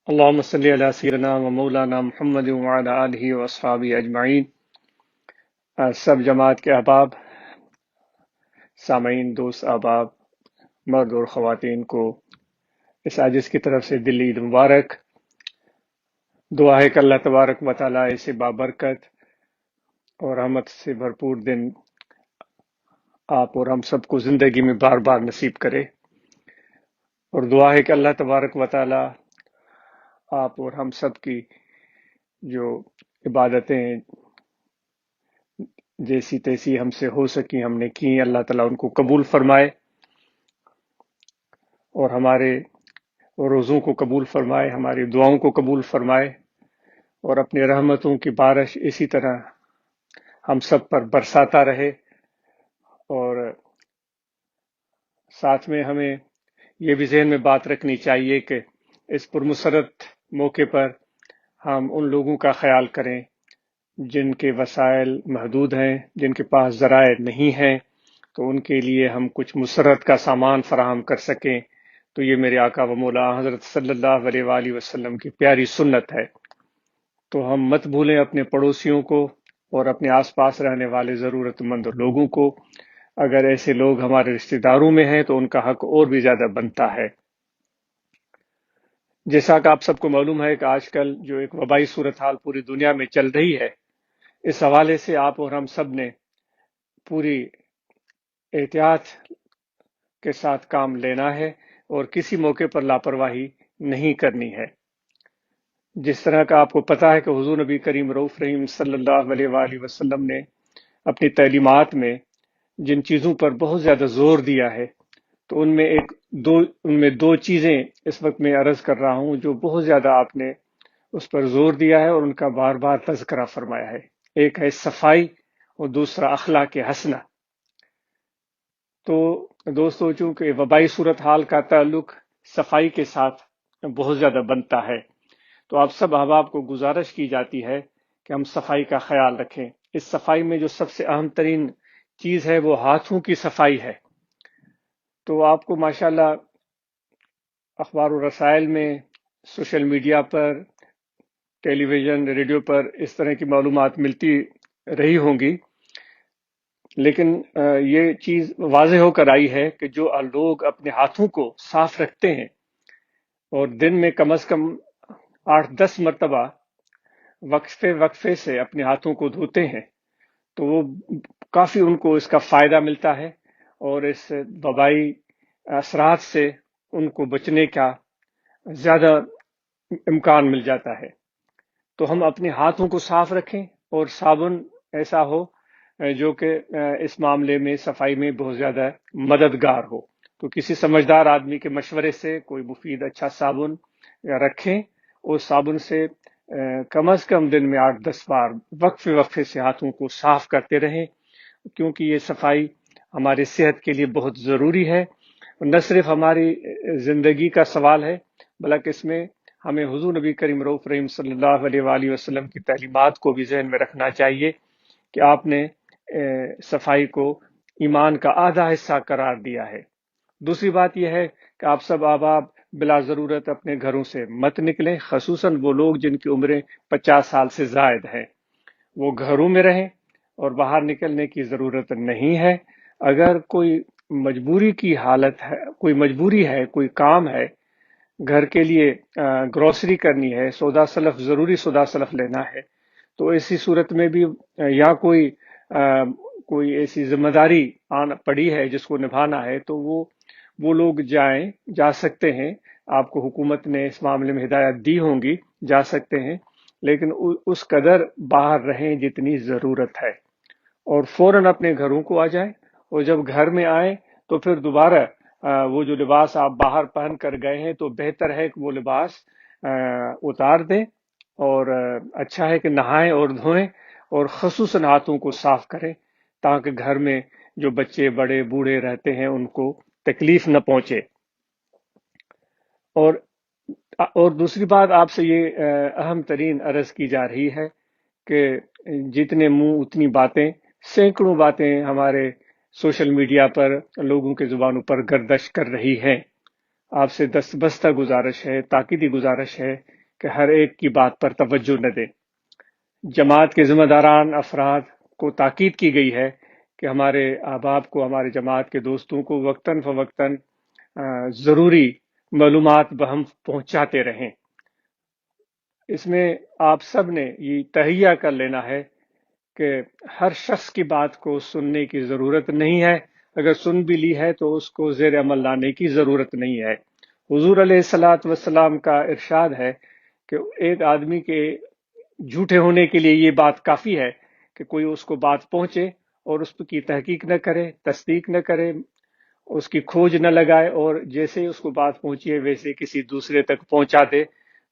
اللهم صل على سيدنا ومولانا محمد وعلى آله وأصحابه أجمعین۔ سب جماعت کے احباب، سامعین، دوست احباب، مرد اور خواتین کو اس عاجز کی طرف سے دلی عید مبارک۔ دعا ہے کہ اللہ تبارک و تعالیٰ اسے بابرکت اور رحمت سے بھرپور دن آپ اور ہم سب کو زندگی میں بار بار نصیب کرے، اور دعا ہے کہ اللہ تبارک و تعالیٰ آپ اور ہم سب کی جو عبادتیں جیسی تیسی ہم سے ہو سکی ہم نے کی، اللہ تعالیٰ ان کو قبول فرمائے اور ہمارے روزوں کو قبول فرمائے، ہماری دعاؤں کو قبول فرمائے، اور اپنی رحمتوں کی بارش اسی طرح ہم سب پر برساتا رہے۔ اور ساتھ میں ہمیں یہ بھی ذہن میں بات رکھنی چاہیے کہ اس پرمسرت موقع پر ہم ان لوگوں کا خیال کریں جن کے وسائل محدود ہیں، جن کے پاس ذرائع نہیں ہیں، تو ان کے لیے ہم کچھ مسرت کا سامان فراہم کر سکیں۔ تو یہ میرے آقا و مولا حضرت صلی اللہ علیہ وآلہ وسلم کی پیاری سنت ہے۔ تو ہم مت بھولیں اپنے پڑوسیوں کو اور اپنے آس پاس رہنے والے ضرورت مند لوگوں کو۔ اگر ایسے لوگ ہمارے رشتہ داروں میں ہیں تو ان کا حق اور بھی زیادہ بنتا ہے۔ جیسا کہ آپ سب کو معلوم ہے کہ آج کل جو ایک وبائی صورتحال پوری دنیا میں چل رہی ہے، اس حوالے سے آپ اور ہم سب نے پوری احتیاط کے ساتھ کام لینا ہے اور کسی موقع پر لاپرواہی نہیں کرنی ہے۔ جس طرح کا آپ کو پتا ہے کہ حضور نبی کریم رؤوف رحیم صلی اللہ علیہ وآلہ وسلم نے اپنی تعلیمات میں جن چیزوں پر بہت زیادہ زور دیا ہے، تو ان میں دو چیزیں اس وقت میں عرض کر رہا ہوں جو بہت زیادہ آپ نے اس پر زور دیا ہے اور ان کا بار بار تذکرہ فرمایا ہے۔ ایک ہے صفائی اور دوسرا اخلاق حسنہ۔ تو دوستو، چونکہ وبائی صورتحال کا تعلق صفائی کے ساتھ بہت زیادہ بنتا ہے، تو آپ سب احباب کو گزارش کی جاتی ہے کہ ہم صفائی کا خیال رکھیں۔ اس صفائی میں جو سب سے اہم ترین چیز ہے وہ ہاتھوں کی صفائی ہے۔ تو آپ کو ماشاءاللہ اخبار و رسائل میں، سوشل میڈیا پر، ٹیلی ویژن، ریڈیو پر اس طرح کی معلومات ملتی رہی ہوں گی، لیکن یہ چیز واضح ہو کر آئی ہے کہ جو لوگ اپنے ہاتھوں کو صاف رکھتے ہیں اور دن میں کم از کم 8-10 مرتبہ وقفے سے اپنے ہاتھوں کو دھوتے ہیں، تو وہ کافی ان کو اس کا فائدہ ملتا ہے اور اس وبائی اثرات سے ان کو بچنے کا زیادہ امکان مل جاتا ہے۔ تو ہم اپنے ہاتھوں کو صاف رکھیں اور صابن ایسا ہو جو کہ اس معاملے میں صفائی میں بہت زیادہ مددگار ہو۔ تو کسی سمجھدار آدمی کے مشورے سے کوئی مفید اچھا صابن رکھیں اور صابن سے کم از کم دن میں 8-10 بار وقفے سے ہاتھوں کو صاف کرتے رہیں، کیونکہ یہ صفائی ہماری صحت کے لیے بہت ضروری ہے۔ نہ صرف ہماری زندگی کا سوال ہے، بلکہ اس میں ہمیں حضور نبی کریم رؤوف رحیم صلی اللہ علیہ وآلہ وسلم کی تعلیمات کو بھی ذہن میں رکھنا چاہیے کہ آپ نے صفائی کو ایمان کا آدھا حصہ قرار دیا ہے۔ دوسری بات یہ ہے کہ آپ سب احباب بلا ضرورت اپنے گھروں سے مت نکلیں، خصوصاً وہ لوگ جن کی عمریں 50 سال سے زائد ہیں۔ وہ گھروں میں رہیں اور باہر نکلنے کی ضرورت نہیں ہے۔ اگر کوئی مجبوری کی حالت ہے، کوئی مجبوری ہے، کوئی کام ہے، گھر کے لیے گروسری کرنی ہے، ضروری سودا سلف لینا ہے، تو ایسی صورت میں بھی یا کوئی ایسی ذمہ داری پڑی ہے جس کو نبھانا ہے، تو وہ لوگ جا سکتے ہیں۔ آپ کو حکومت نے اس معاملے میں ہدایت دی ہوں گی، جا سکتے ہیں، لیکن اس قدر باہر رہیں جتنی ضرورت ہے، اور فوراً اپنے گھروں کو آ جائیں، اور جب گھر میں آئیں تو پھر دوبارہ وہ جو لباس آپ باہر پہن کر گئے ہیں تو بہتر ہے کہ وہ لباس اتار دیں، اور اچھا ہے کہ نہائیں اور دھوئیں اور خصوصاً ہاتھوں کو صاف کریں، تاکہ گھر میں جو بچے بڑے بوڑھے رہتے ہیں ان کو تکلیف نہ پہنچے۔ اور دوسری بات آپ سے یہ اہم ترین عرض کی جا رہی ہے کہ جتنے منہ اتنی باتیں، سینکڑوں باتیں ہمارے سوشل میڈیا پر لوگوں کے زبانوں پر گردش کر رہی ہیں، آپ سے دستبستہ گزارش ہے، تاکیدی گزارش ہے کہ ہر ایک کی بات پر توجہ نہ دیں۔ جماعت کے ذمہ داران افراد کو تاکید کی گئی ہے کہ ہمارے احباب کو، ہمارے جماعت کے دوستوں کو وقتاً فوقتاً ضروری معلومات بہم پہنچاتے رہیں۔ اس میں آپ سب نے یہ تہیہ کر لینا ہے کہ ہر شخص کی بات کو سننے کی ضرورت نہیں ہے، اگر سن بھی لی ہے تو اس کو زیر عمل لانے کی ضرورت نہیں ہے۔ حضور علیہ الصلاۃ والسلام کا ارشاد ہے کہ ایک آدمی کے جھوٹے ہونے کے لیے یہ بات کافی ہے کہ کوئی اس کو بات پہنچے اور اس کی تحقیق نہ کرے، تصدیق نہ کرے، اس کی کھوج نہ لگائے، اور جیسے ہی اس کو بات پہنچی ہے ویسے کسی دوسرے تک پہنچا دے،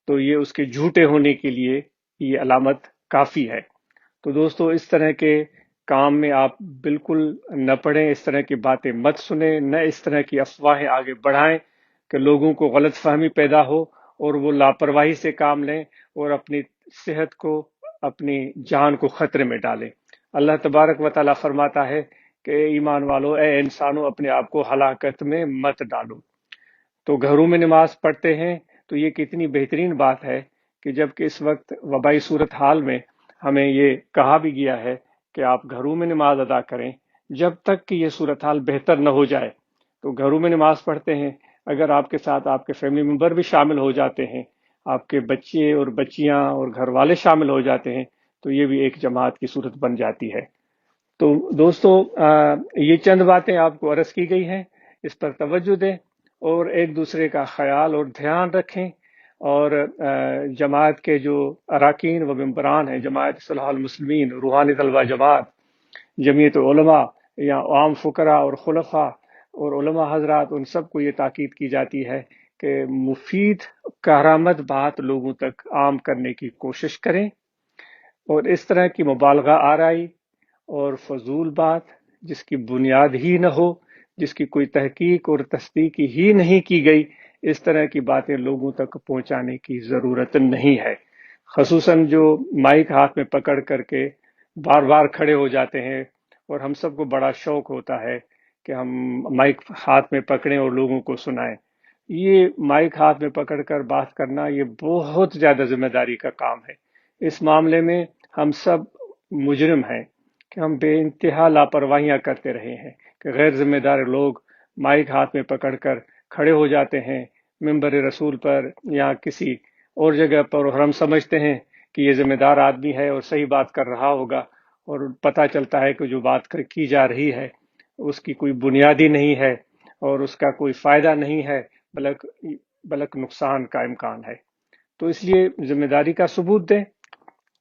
تو یہ اس کے جھوٹے ہونے کے لیے یہ علامت کافی ہے۔ تو دوستو، اس طرح کے کام میں آپ بالکل نہ پڑیں، اس طرح کی باتیں مت سنیں، نہ اس طرح کی افواہیں آگے بڑھائیں کہ لوگوں کو غلط فہمی پیدا ہو اور وہ لاپرواہی سے کام لیں اور اپنی صحت کو، اپنی جان کو خطرے میں ڈالیں۔ اللہ تبارک و تعالیٰ فرماتا ہے کہ اے ایمان والو، اے انسانوں، اپنے آپ کو ہلاکت میں مت ڈالو۔ تو گھروں میں نماز پڑھتے ہیں تو یہ کتنی بہترین بات ہے کہ جب کہ اس وقت وبائی صورتحال میں ہمیں یہ کہا بھی گیا ہے کہ آپ گھروں میں نماز ادا کریں جب تک کہ یہ صورتحال بہتر نہ ہو جائے۔ تو گھروں میں نماز پڑھتے ہیں، اگر آپ کے ساتھ آپ کے فیملی ممبر بھی شامل ہو جاتے ہیں، آپ کے بچے اور بچیاں اور گھر والے شامل ہو جاتے ہیں، تو یہ بھی ایک جماعت کی صورت بن جاتی ہے۔ تو دوستو، یہ چند باتیں آپ کو عرض کی گئی ہیں، اس پر توجہ دیں اور ایک دوسرے کا خیال اور دھیان رکھیں، اور جماعت کے جو اراکین و ممبران ہیں، جماعت صلاح المسلمین، روحانی طلبہ جماعت، جمعیت علماء یا عام فقراء اور خلفاء اور علماء حضرات، ان سب کو یہ تاکید کی جاتی ہے کہ مفید کارآمد بات لوگوں تک عام کرنے کی کوشش کریں، اور اس طرح کی مبالغہ آرائی اور فضول بات جس کی بنیاد ہی نہ ہو، جس کی کوئی تحقیق اور تصدیق ہی نہیں کی گئی، اس طرح کی باتیں لوگوں تک پہنچانے کی ضرورت نہیں ہے۔ خصوصاً جو مائک ہاتھ میں پکڑ کر کے بار بار کھڑے ہو جاتے ہیں، اور ہم سب کو بڑا شوق ہوتا ہے کہ ہم مائک ہاتھ میں پکڑیں اور لوگوں کو سنائیں۔ یہ مائک ہاتھ میں پکڑ کر بات کرنا یہ بہت زیادہ ذمہ داری کا کام ہے۔ اس معاملے میں ہم سب مجرم ہیں کہ ہم بے انتہا لاپرواہیاں کرتے رہے ہیں کہ غیر ذمہ دار لوگ مائک ہاتھ میں پکڑ کر کھڑے ہو جاتے ہیں ممبر رسول پر یا کسی اور جگہ پر، اور ہم سمجھتے ہیں کہ یہ ذمہ دار آدمی ہے اور صحیح بات کر رہا ہوگا، اور پتہ چلتا ہے کہ جو بات کی جا رہی ہے اس کی کوئی بنیادی نہیں ہے اور اس کا کوئی فائدہ نہیں ہے، بلکہ نقصان کا امکان ہے۔ تو اس لیے ذمہ داری کا ثبوت دیں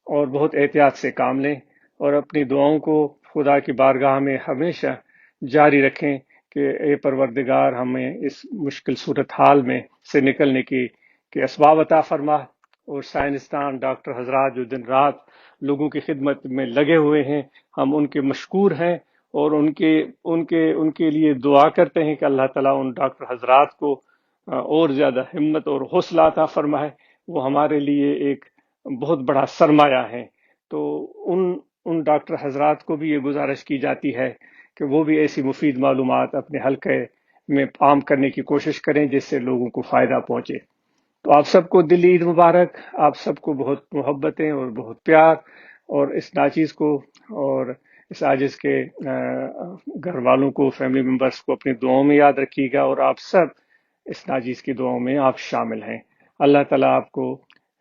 اور بہت احتیاط سے کام لیں، اور اپنی دعاؤں کو خدا کی بارگاہ میں ہمیشہ جاری رکھیں کہ اے پروردگار، ہمیں اس مشکل صورتحال میں سے نکلنے کی اسباب عطا فرما، اور سائنسدان ڈاکٹر حضرات جو دن رات لوگوں کی خدمت میں لگے ہوئے ہیں، ہم ان کے مشکور ہیں، اور ان کے لیے دعا کرتے ہیں کہ اللہ تعالیٰ ان ڈاکٹر حضرات کو اور زیادہ ہمت اور حوصلہ عطا فرمائے۔ وہ ہمارے لیے ایک بہت بڑا سرمایہ ہے۔ تو ان ڈاکٹر حضرات کو بھی یہ گزارش کی جاتی ہے کہ وہ بھی ایسی مفید معلومات اپنے حلقے میں عام کرنے کی کوشش کریں جس سے لوگوں کو فائدہ پہنچے۔ تو آپ سب کو دلی عید مبارک، آپ سب کو بہت محبتیں اور بہت پیار، اور اس ناچیز کو اور اس عاجز کے گھر والوں کو، فیملی ممبرس کو اپنی دعاؤں میں یاد رکھیے گا، اور آپ سب اس ناچیز کی دعاؤں میں آپ شامل ہیں۔ اللہ تعالیٰ آپ کو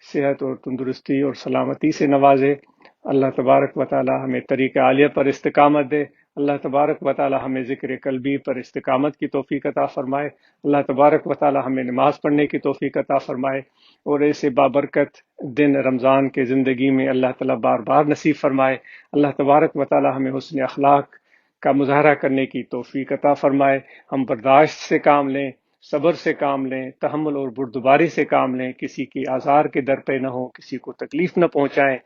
صحت اور تندرستی اور سلامتی سے نوازے۔ اللہ تبارک و تعالی ہمیں طریقہ عالیہ پر استقامت دے۔ اللہ تبارک و تعالی ہمیں ذکر قلبی پر استقامت کی توفیق عطا فرمائے۔ اللہ تبارک و تعالی ہمیں نماز پڑھنے کی توفیق عطا فرمائے، اور ایسے بابرکت دن رمضان کے زندگی میں اللہ تعالی بار بار نصیب فرمائے۔ اللہ تبارک و تعالی ہمیں حسن اخلاق کا مظاہرہ کرنے کی توفیق عطا فرمائے۔ ہم برداشت سے کام لیں، صبر سے کام لیں، تحمل اور بردباری سے کام لیں، کسی کی آزار کے در پہ نہ ہو، کسی کو تکلیف نہ پہنچائیں،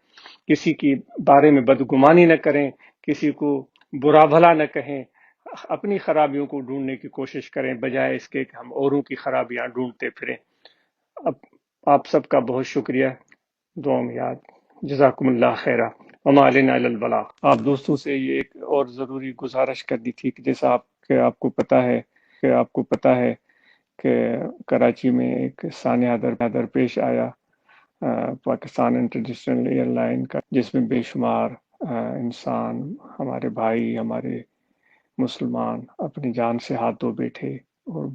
کسی کی بارے میں بدگمانی نہ کریں، کسی کو برا بھلا نہ کہیں، اپنی خرابیوں کو ڈھونڈنے کی کوشش کریں بجائے اس کے کہ ہم اوروں کی خرابیاں ڈھونڈتے پھریں۔ اب آپ سب کا بہت شکریہ، دعا میں یاد، جزاکم اللہ خیرہ، وما علینا الا البلاغ۔ آپ دوستوں سے یہ ایک اور ضروری گزارش کرنی تھی کہ جیسا آپ کو پتہ ہے کہ کراچی میں ایک سانحہ درپیش آیا پاکستان انٹرنیشنل ایئر لائن کا، جس میں بے شمار انسان، ہمارے بھائی، ہمارے مسلمان اپنی جان سے ہاتھ دھو بیٹھے، اور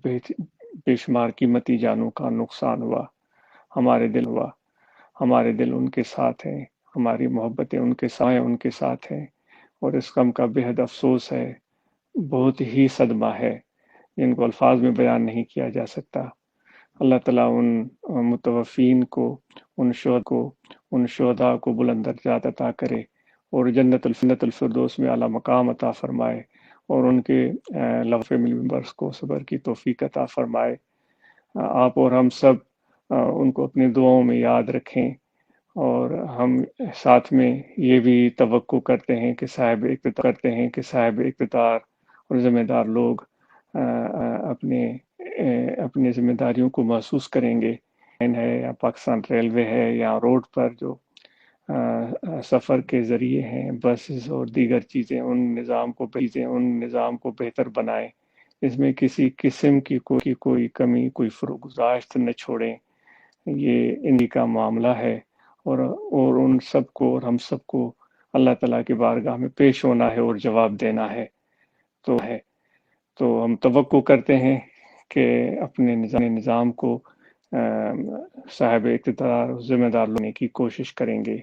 بے شمار قیمتی جانوں کا نقصان ہوا۔ ہمارے دل ان کے ساتھ ہیں، ہماری محبتیں ان کے ساتھ ہیں، اور اس غم کا بے حد افسوس ہے، بہت ہی صدمہ ہے جن کو الفاظ میں بیان نہیں کیا جا سکتا۔ اللہ تعالیٰ ان متوفین کو، ان شہداء کو بلند درجات عطا کرے، اور جنت الفردوس میں اعلیٰ مقام عطا فرمائے، اور ان کے لو فیملی ممبرس کو صبر کی توفیق عطا فرمائے۔ آپ اور ہم سب ان کو اپنی دعاؤں میں یاد رکھیں، اور ہم ساتھ میں یہ بھی توقع کرتے ہیں کہ صاحب اقتدار اور ذمہ دار لوگ اپنے ذمہ داریوں کو محسوس کریں گے، ہے یا پاکستان ریلوے ہے، یا روڈ پر جو سفر کے ذریعے ہیں، بسز اور دیگر چیزیں، ان نظام کو بہتر بنائیں، اس میں کسی قسم کی کوئی کمی، کوئی فروگزاشت نہ چھوڑیں۔ یہ انہی کا معاملہ ہے، اور ان سب کو اور ہم سب کو اللہ تعالیٰ کی بارگاہ میں پیش ہونا ہے اور جواب دینا ہے۔ تو ہم توقع کرتے ہیں کہ اپنے نظام کو صاحب اقتدار ذمہ دار لینے کی کوشش کریں گے،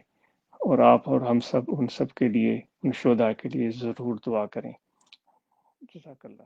اور آپ اور ہم سب ان سب کے لیے، ان شہداء کے لیے ضرور دعا کریں۔ جزاک اللہ۔